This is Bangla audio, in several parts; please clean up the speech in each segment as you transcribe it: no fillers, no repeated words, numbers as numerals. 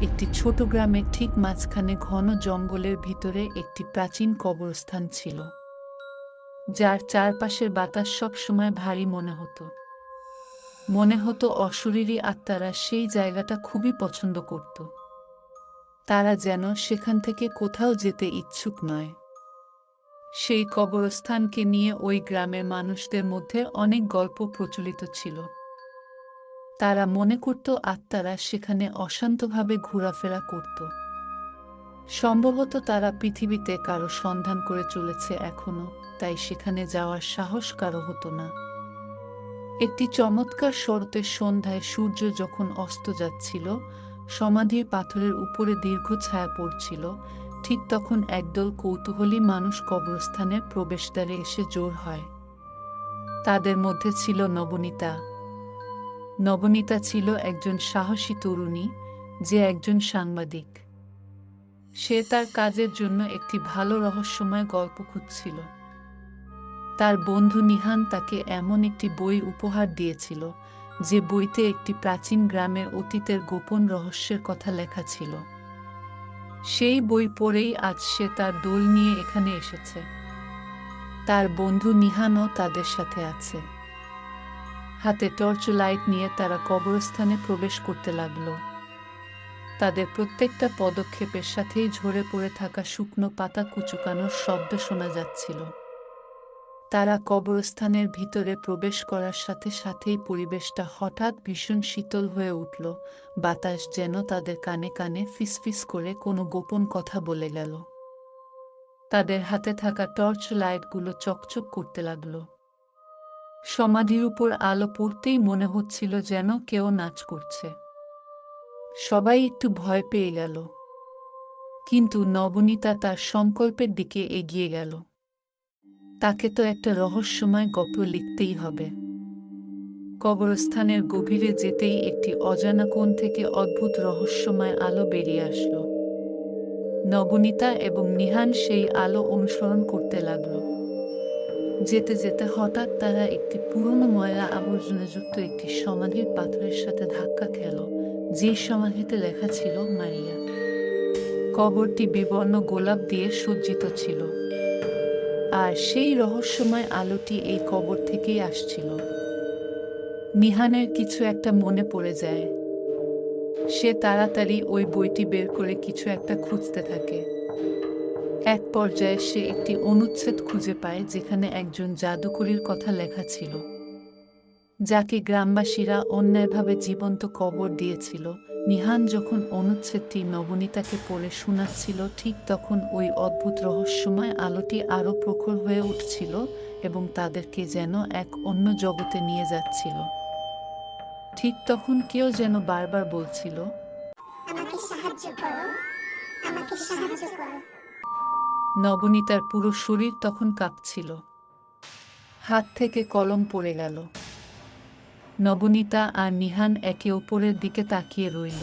একটি ছোট গ্রামের ঠিক মাঝখানে ঘন জঙ্গলের ভিতরে একটি প্রাচীন কবরস্থান ছিল, যার চারপাশের বাতাস সবসময় ভারী মনে হতো। মনে হতো অশরীরী আত্মারা সেই জায়গাটা খুবই পছন্দ করত। তারা যেন সেখান থেকে কোথাও যেতে ইচ্ছুক নয়। সেই কবরস্থানকে নিয়ে ওই গ্রামের মানুষদের মধ্যে অনেক গল্প প্রচলিত ছিল। তারা মনে করত আত্মারা সেখানে অশান্তভাবে ঘোরাফেরা করত। সম্ভবত তারা পৃথিবীতে কারো সন্ধান করে চলেছে এখনো, তাই সেখানে যাওয়ার সাহস কারো হতো না। একটি চমৎকার শরতের সন্ধ্যায় সূর্য যখন অস্ত যাচ্ছিল, সমাধির পাথরের উপরে দীর্ঘ ছায়া পড়ছিল, ঠিক তখন একদল কৌতূহলী মানুষ কবরস্থানের প্রবেশদ্বারে এসে জোর হয়। তাদের মধ্যে ছিল নবনীতা। নবনীতা ছিল একজন সাহসী তরুণী, যে একজন সাংবাদিক। সে তার কাজের জন্য একটি ভালো রহস্যময় গল্প খুঁজছিল। তার বন্ধু নিহান তাকে এমন একটি বই উপহার দিয়েছিল, যে বইতে একটি প্রাচীন গ্রামের অতীতের গোপন রহস্যের কথা লেখা ছিল। সেই বই পড়েই আজ সে তার দল নিয়ে এখানে এসেছে। তার বন্ধু নিহানও তাদের সাথে আছে। হাতে টর্চ লাইট নিয়ে তারা কবরস্থানে প্রবেশ করতে লাগলো। তাদের প্রত্যেকটা পদক্ষেপের সাথেই ঝরে পড়ে থাকা শুকনো পাতা কুচকানোর শব্দ শোনা যাচ্ছিল। তারা কবরস্থানের ভিতরে প্রবেশ করার সাথে সাথেই পরিবেশটা হঠাৎ ভীষণ শীতল হয়ে উঠল। বাতাস যেন তাদের কানে কানে ফিসফিস করে কোনো গোপন কথা বলে গেল। তাদের হাতে থাকা টর্চ লাইটগুলো চকচক করতে লাগল। সমাধির উপর আলো পড়তেই মনে হচ্ছিল যেন কেউ নাচ করছে। সবাই একটু ভয় পেয়ে গেল, কিন্তু নবনীতা তার সংকল্পের দিকে এগিয়ে গেল। তাকে তো একটা রহস্যময় গল্প লিখতেই হবে। কবরস্থানের গভীরে যেতেই একটি অজানা কোণ থেকে অদ্ভুত রহস্যময় আলো বেরিয়ে আসলো। নবনীতা এবং নিহান সেই আলো অনুসরণ করতে লাগল। যেতে যেতে হঠাৎ তারা একটি পুরনো ময়লা আবর্জনাযুক্ত একটি সমাধির পাথরের সাথে ধাক্কা খেল, যে সমাধিতে লেখা ছিল মারিয়া। কবরটি বিবর্ণ গোলাপ দিয়ে সজ্জিত ছিল, আর সেই রহস্যময় আলোটি এই কবর থেকেই আসছিল। নিহানের কিছু একটা মনে পড়ে যায়। সে তাড়াতাড়ি ওই বইটি বের করে কিছু একটা খুঁজতে থাকে। এক পর্যায়ে সে একটি অনুচ্ছেদ খুঁজে পায়, যেখানে একজন জাদুকরীর কথা লেখা ছিল, যাকে গ্রামবাসীরা অন্যায়ভাবে জীবন্ত কবর দিয়েছিল। নিহান যখন অনুচ্ছেদটি নবনীতাকে পড়ে শোনাচ্ছিল, ঠিক তখন ওই অদ্ভুত রহস্যময় আলোটি আরও প্রখর হয়ে উঠছিল এবং তাদেরকে যেন এক অন্য জগতে নিয়ে যাচ্ছিল। ঠিক তখন কেউ যেন বারবার বলছিল, আমাকে সাহায্য করো, আমাকে সাহায্য করো। নবনীতার পুরো শরীর তখন কাঁপছিল। হাত থেকে কলম পড়ে গেল। নবনীতা আর নিহান একে অপরের দিকে তাকিয়ে রইল।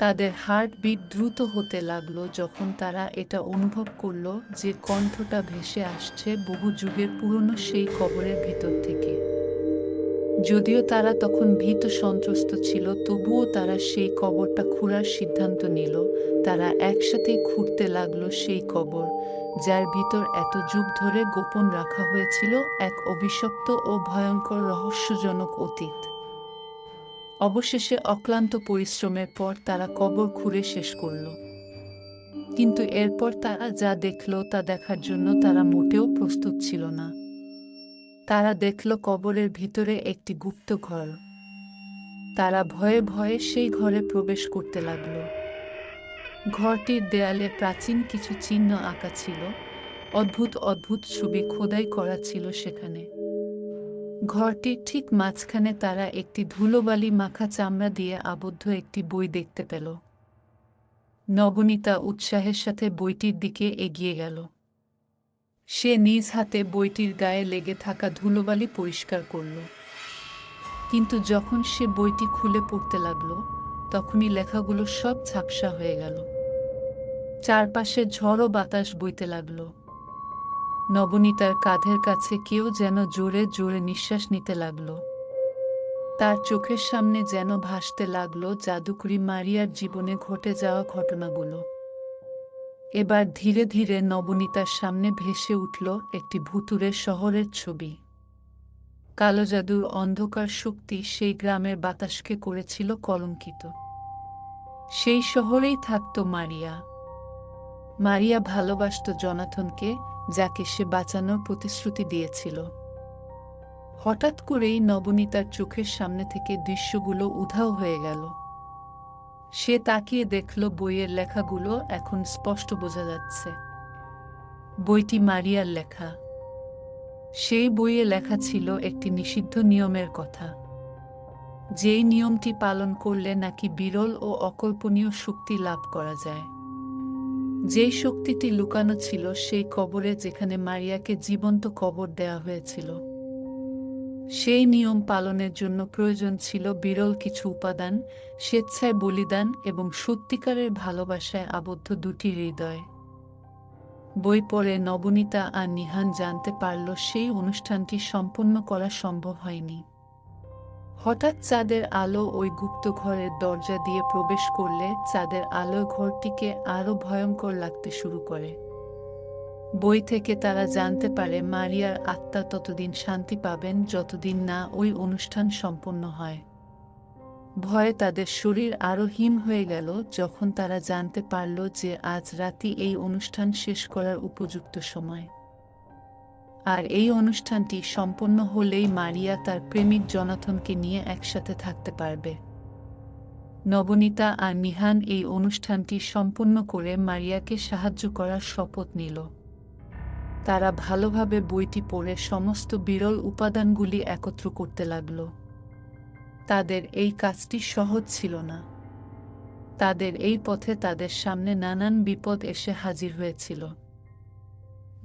তাদের হার্টবিট দ্রুত হতে লাগলো যখন তারা এটা অনুভব করল যে কণ্ঠটা ভেসে আসছে বহু যুগের পুরনো সেই কবরের ভিতর থেকে। যদিও তারা তখন ভীত সন্ত্রস্ত ছিল, তবুও তারা সেই কবরটা খুঁড়ার সিদ্ধান্ত নিল। তারা একসাথেই খুঁড়তে লাগলো সেই কবর, যার ভিতর এত যুগ ধরে গোপন রাখা হয়েছিল এক অভিশপ্ত ও ভয়ঙ্কর রহস্যজনক অতীত। অবশেষে অক্লান্ত পরিশ্রমের পর তারা কবর খুঁড়ে শেষ করল। কিন্তু এরপর তারা যা দেখল তা দেখার জন্য তারা মোটেও প্রস্তুত ছিল না। তারা দেখল কবরের ভিতরে একটি গুপ্ত ঘর। তারা ভয়ে ভয়ে সেই ঘরে প্রবেশ করতে লাগল। ঘরটির দেয়ালে প্রাচীন কিছু চিহ্ন আঁকা ছিল, অদ্ভুত অদ্ভুত ছবি খোদাই করা ছিল সেখানে। ঘরটির ঠিক মাঝখানে তারা একটি ধুলোবালি মাখা চামড়া দিয়ে আবদ্ধ একটি বই দেখতে পেল। নবনীতা উৎসাহের সাথে বইটির দিকে এগিয়ে গেল। সে নিজ হাতে বইটির গায়ে লেগে থাকা ধুলোবালি পরিষ্কার করল। কিন্তু যখন সে বইটি খুলে পড়তে লাগল, তখনই লেখাগুলো সব ঝাপসা হয়ে গেল। চারপাশে ঝড়ো বাতাস বইতে লাগল। নবনীতার কাঁধের কাছে কেউ যেন জোরে জোরে নিঃশ্বাস নিতে লাগল। তার চোখের সামনে যেন ভাসতে লাগলো জাদুকরি মারিয়ার জীবনে ঘটে যাওয়া ঘটনাগুলো। এবার ধীরে ধীরে নবনীতার সামনে ভেসে উঠল একটি ভুতুড়ে শহরের ছবি। কালো জাদুর অন্ধকার শক্তি সেই গ্রামের বাতাসকে করেছিল কলঙ্কিত। সেই শহরেই থাকত মারিয়া। মারিয়া ভালোবাসত জনাথনকে, যাকে সে বাঁচানোর প্রতিশ্রুতি দিয়েছিল। হঠাৎ করেই নবনীতার চোখের সামনে থেকে দৃশ্যগুলো উধাও হয়ে গেল। সে তাকিয়ে দেখল বইয়ের লেখাগুলো এখন স্পষ্ট বোঝা যাচ্ছে। বইটি মারিয়ার লেখা। সেই বইয়ে লেখা ছিল একটি নিষিদ্ধ নিয়মের কথা, যেই নিয়মটি পালন করলে নাকি বিরল ও অকল্পনীয় শক্তি লাভ করা যায়। যেই শক্তিটি লুকানো ছিল সেই কবরে, যেখানে মারিয়াকে জীবন্ত কবর দেয়া হয়েছিল। সেই নিয়ম পালনের জন্য প্রয়োজন ছিল বিরল কিছু উপাদান, স্বেচ্ছায় বলিদান এবং সত্যিকারের ভালোবাসায় আবদ্ধ দুটি হৃদয়। বই পড়ে নবনীতা আর নিহান জানতে পারল সেই অনুষ্ঠানটি সম্পন্ন করা সম্ভব হয়নি। হঠাৎ চাঁদের আলো ওই গুপ্ত ঘরের দরজা দিয়ে প্রবেশ করলে চাঁদের আলো ঘরটিকে আরও ভয়ঙ্কর লাগতে শুরু করে। বই থেকে তারা জানতে পারে মারিয়ার আত্মা ততদিন শান্তি পাবেন যতদিন না ওই অনুষ্ঠান সম্পন্ন হয়। ভয়ে তাদের শরীর আরও হিম হয়ে গেল যখন তারা জানতে পারল যে আজ রাতে এই অনুষ্ঠান শেষ করার উপযুক্ত সময়। আর এই অনুষ্ঠানটি সম্পন্ন হলেই মারিয়া তার প্রেমিক জনাথনকে নিয়ে একসাথে থাকতে পারবে। নবনীতা আর নিহান এই অনুষ্ঠানটি সম্পন্ন করে মারিয়াকে সাহায্য করার শপথ নিল। তারা ভালোভাবে বইটি পড়ে সমস্ত বিরল উপাদানগুলি একত্র করতে লাগল। তাদের এই কাজটি সহজ ছিল না। তাদের এই পথে তাদের সামনে নানান বিপদ এসে হাজির হয়েছিল।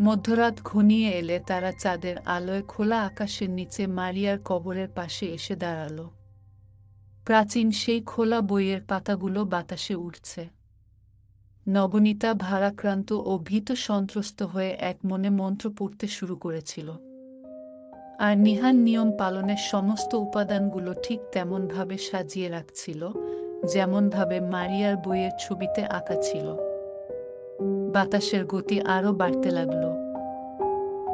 মধ্যরাত ঘনিয়ে এলে তারা চাঁদের আলোয় খোলা আকাশের নিচে মারিয়ার কবরের পাশে এসে দাঁড়াল। প্রাচীন সেই খোলা বইয়ের পাতাগুলো বাতাসে উঠছে। নবনীতা ভারাক্রান্ত ও ভীত সন্ত্রস্ত হয়ে এক মনে মন্ত্র পড়তে শুরু করেছিল। আর নিহান নিয়ম পালনের সমস্ত উপাদানগুলো ঠিক তেমনভাবে সাজিয়ে রাখছিল যেমনভাবে মারিয়ার বইয়ের ছবিতে আঁকা ছিল। বাতাসের গতি আরও বাড়তে লাগল।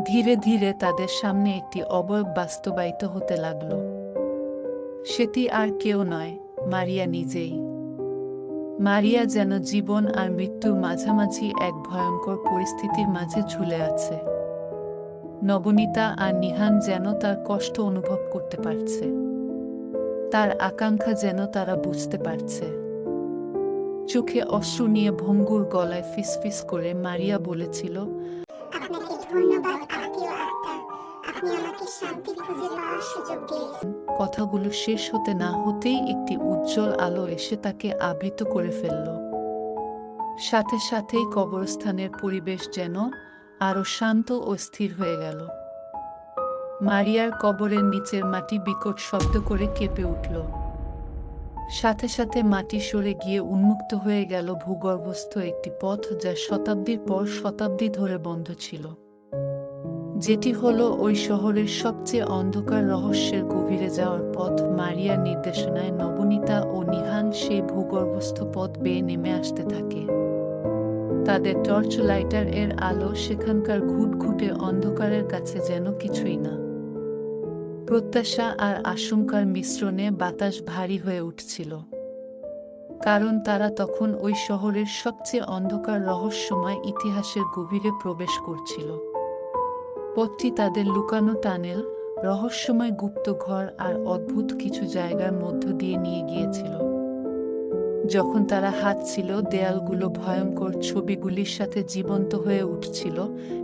ধীরে ধীরে তাদের সামনে একটি অবয়ব বাস্তবায়িত হতে লাগল। সেটি আর কেউ নয়, মারিয়া নিজেই। মারিয়া যেন জীবন আর মৃত্যুর মাঝামাঝি এক ভয়ঙ্কর পরিস্থিতির মাঝে ঝুলে আছে। নবনীতা আর নিহান যেন তার কষ্ট অনুভব করতে পারছে, তার আকাঙ্ক্ষা যেন তারা বুঝতে পারছে। চোখে অশ্রু নিয়ে ভঙ্গুর গলায় ফিসফিস করে মারিয়া বলেছিল, আপনাকে ধন্যবাদ আত্মীয় আত্মা, আপনি আমাকে শান্তি খুঁজে পাওয়ার সুযোগ দিয়েছেন। কথাগুলো শেষ হতে না হতেই একটি উজ্জ্বল আলো এসে তাকে আবৃত করে ফেলল। সাথে সাথেই কবরস্থানের পরিবেশ যেন আরো শান্ত ও স্থির হয়ে গেল। মারিয়ার কবরের নিচের মাটি বিকট শব্দ করে কেঁপে উঠল। সাথে সাথে মাটি সরে গিয়ে উন্মুক্ত হয়ে গেল ভূগর্ভস্থ একটি পথ, যা শতাব্দীর পর শতাব্দী ধরে বন্ধ ছিল। যেটি হলো ওই শহরের সবচেয়ে অন্ধকার রহস্যের গভীরে যাওয়ার পথ। মারিয়ার নির্দেশনায় নবনীতা ও নিহান সেই ভূগর্ভস্থ পথ বেয়ে নেমে আসতে থাকে। তাদের টর্চ লাইটার এর আলো সেখানকার ঘুটঘুটে অন্ধকারের কাছে যেন কিছুই না। প্রত্যাশা আর আশঙ্কার মিশ্রণে বাতাস ভারী হয়ে উঠছিল, কারণ তারা তখন ওই শহরের সবচেয়ে অন্ধকার রহস্যময় ইতিহাসের গভীরে প্রবেশ করছিল। পথটি তাদের লুকানো টানেল, রহস্যময় গুপ্ত ঘর আর অদ্ভুত কিছু জায়গার মধ্য দিয়ে নিয়ে গিয়েছিল। যখন তারা হাঁটছিল, দেয়ালগুলো ভয়ঙ্কর ছবিগুলির সাথে জীবন্ত হয়ে উঠছিল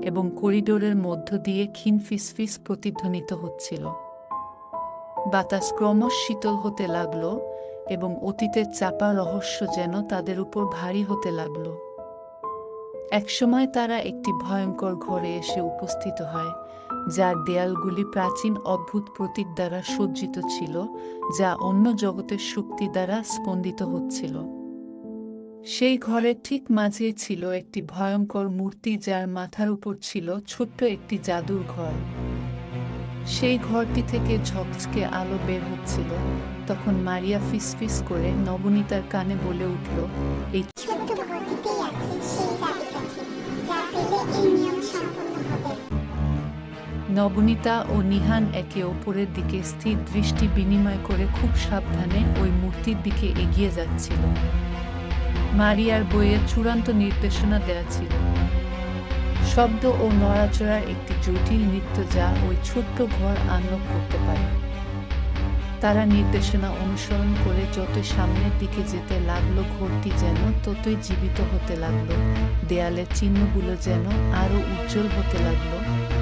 এবং করিডোরের মধ্য দিয়ে ক্ষীণ ফিসফিস প্রতিধ্বনিত হচ্ছিল। বাতাস ক্রমশ শীতল হতে লাগল এবং অতীতের চাপা রহস্য যেন তাদের উপর ভারী হতে লাগল। একসময় তারা একটি ভয়ঙ্কর ঘরে এসে উপস্থিত হয়, যার দেয়ালগুলি প্রাচীন অদ্ভুত প্রতীক দ্বারা সজ্জিত ছিল, যা অন্য জগতের শক্তি দ্বারা স্পন্দিত হচ্ছিল। সেই ঘরের ঠিক মাঝেই ছিল একটি ভয়ঙ্কর মূর্তি, যার মাথার উপর ছিল ছোট্ট একটি জাদুর ঘর। সেই ঘরটি থেকে ঝকঝকে আলো বের হচ্ছিল। তখন মারিয়া ফিসফিস করে নবনীতার কানে বলে উঠল, এই ছোট্ট ঘরটিতেই আছে সেই চাবিকাঠি, যা পেলে এই নিয়ম সম্পূর্ণ হবে। নবনীতা ও নিহান একে অপরের দিকে স্থির দৃষ্টি বিনিময় করে খুব সাবধানে ওই মূর্তির দিকে এগিয়ে যাচ্ছিল। মারিয়ার বইয়ে চূড়ান্ত নির্দেশনা দেয়া ছিল, শব্দ ও নড়াচড়ার একটি জটিল নৃত্য যা ওই ছোট্ট ঘর আনলক করতে পারে। তারা নির্দেশনা অনুসরণ করে যতই সামনের দিকে যেতে লাগলো, ঘরটি যেন ততই জীবিত হতে লাগলো। দেয়ালের চিহ্নগুলো যেন আরো উজ্জ্বল হতে লাগলো,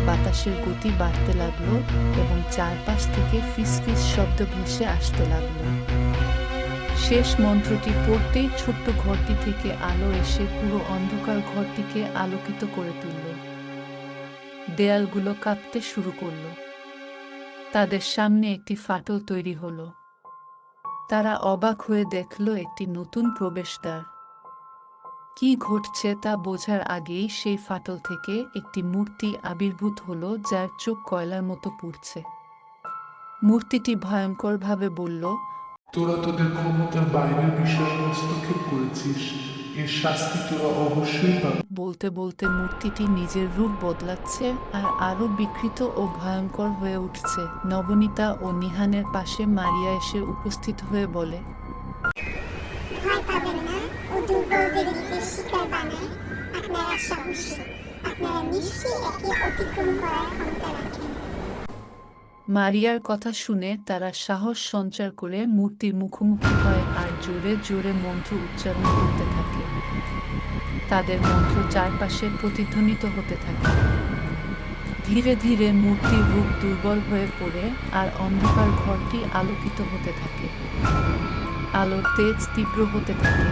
বাতাসের গতি বাড়তে লাগলো এবং চারপাশ থেকে ফিসফিস শব্দ ভেসে আসতে লাগলো। শেষ মন্ত্রটি পড়তেই ছোট্ট ঘরটি থেকে আলো এসে পুরো অন্ধকার ঘরটিকে আলোকিত করে তুলল। দেয়ালগুলো কাঁপতে শুরু করলো। তাদের সামনে একটি ফাটল তৈরি হলো। তারা অবাক হয়ে দেখল একটি নতুন প্রবেশদ্বার। কি ঘটছে তা বোঝার আগেই সেই ফাটল থেকে একটি মূর্তি আবির্ভূত হলো, যার চোখ কয়লার মতো পুড়ছে। মূর্তিটি ভয়ঙ্করভাবে বলল, তোরা তোদের ক্ষমতার বাইরের বিষয়ে হস্তক্ষেপ করেছিস, এর শাস্তি তোরা অবশ্যই পাবি। বলতে বলতে মূর্তিটি নিজের রূপ বদলাচ্ছে আর আরো বিকৃত ও ভয়ঙ্কর হয়ে উঠছে। নবনীতা ও নিহানের পাশে মারিয়া এসে উপস্থিত হয়ে বলে, ভয় পাবেন না, ও দুর্বলদের নিজের শিকার বানায়। আপনারা সাহসী, আপনারা নিশ্চয়ই একে অতিক্রম করার ক্ষমতা রাখেন। মারিয়ার কথা শুনে তারা সাহস সঞ্চার করে মূর্তির মুখোমুখি হয় আর জোরে জোরে মন্ত্র উচ্চারণ করতে থাকে। তাদের মন্ত্র চারপাশে প্রতিধ্বনিত হতে থাকে। ধীরে ধীরে মূর্তির রূপ দুর্বল হয়ে পড়ে আর অন্ধকার ঘরটি আলোকিত হতে থাকে। আলোর তেজ তীব্র হতে থাকে,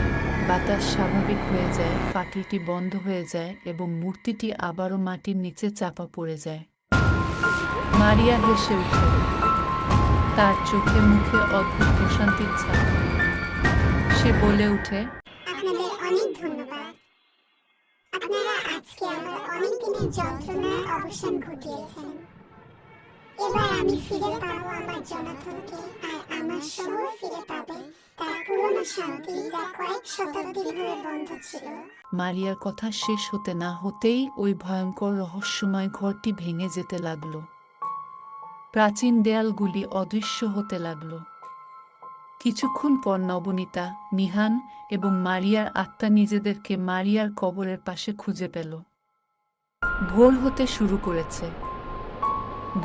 বাতাস স্বাভাবিক হয়ে যায়, ফাটলটি বন্ধ হয়ে যায় এবং মূর্তিটি আবারও মাটির নিচে চাপা পড়ে যায়। মারিয়া হেসে উঠল, তার চোখে মুখে অদ্ভুত প্রশান্তির ছাপ। সে বলে উঠে, আপনাদের অনেক ধন্যবাদ। আপনারা আজকে আমার অনেক দিনের যন্ত্রণার অবসান ঘটিয়েছেন। এবার আমি ফিরে পাবো আমার জনাথনকে, আর আমার শহর ফিরে পাবে তার পুরনো শান্তি, যা কয়েক শতাব্দী ধরে বন্ধ ছিল। মারিয়ার কথা শেষ হতে না হতেই ওই ভয়ঙ্কর রহস্যময় ঘরটি ভেঙে যেতে লাগলো। প্রাচীন দেয়ালগুলি অদৃশ্য হতে লাগলো। কিছুক্ষণ পর নবনীতা, নিহান এবং মারিয়ার আত্মা নিজেদেরকে মারিয়ার কবরের পাশে খুঁজে পেল। ভোর হতে শুরু করেছে।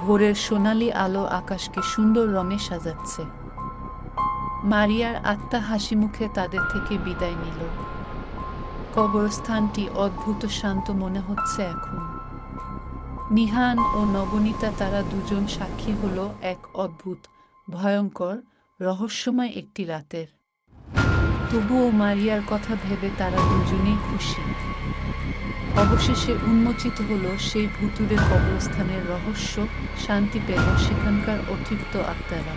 ভোরের সোনালি আলো আকাশকে সুন্দর রঙে সাজাচ্ছে। মারিয়ার আত্মা হাসিমুখে তাদের থেকে বিদায় নিল। কবরস্থানটি অদ্ভুত শান্ত মনে হচ্ছে এখন। নিহান ও নবনীতা, তারা দুজন সাক্ষী হলো এক অদ্ভুত, ভয়ঙ্কর, রহস্যময় একটি রাতের। তবুও মারিয়ার কথা ভেবে তারা দুজনেই খুশি। অবশেষে উন্মোচিত হলো সেই ভুতুড়ে কবরস্থানের রহস্য, শান্তি পেল সেখানকার অতৃপ্ত আত্মারা।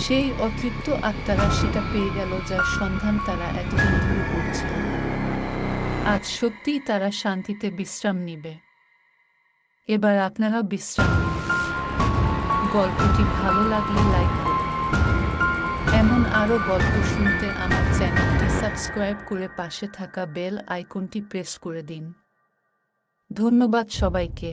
সেই অতৃপ্ত আত্মারা সেটা পেয়ে গেল যার সন্ধান তারা এতদিন ধরে করছিল। আজ সত্যিই তারা শান্তিতে বিশ্রাম নিবে। এবার আপনারা বিশ্রাম নিন। গল্পটি ভালো লাগলে লাইক করুন। এমন আরও গল্প শুনতে আমার চ্যানেলটি সাবস্ক্রাইব করে পাশে থাকা বেল আইকনটি প্রেস করে দিন। ধন্যবাদ সবাইকে।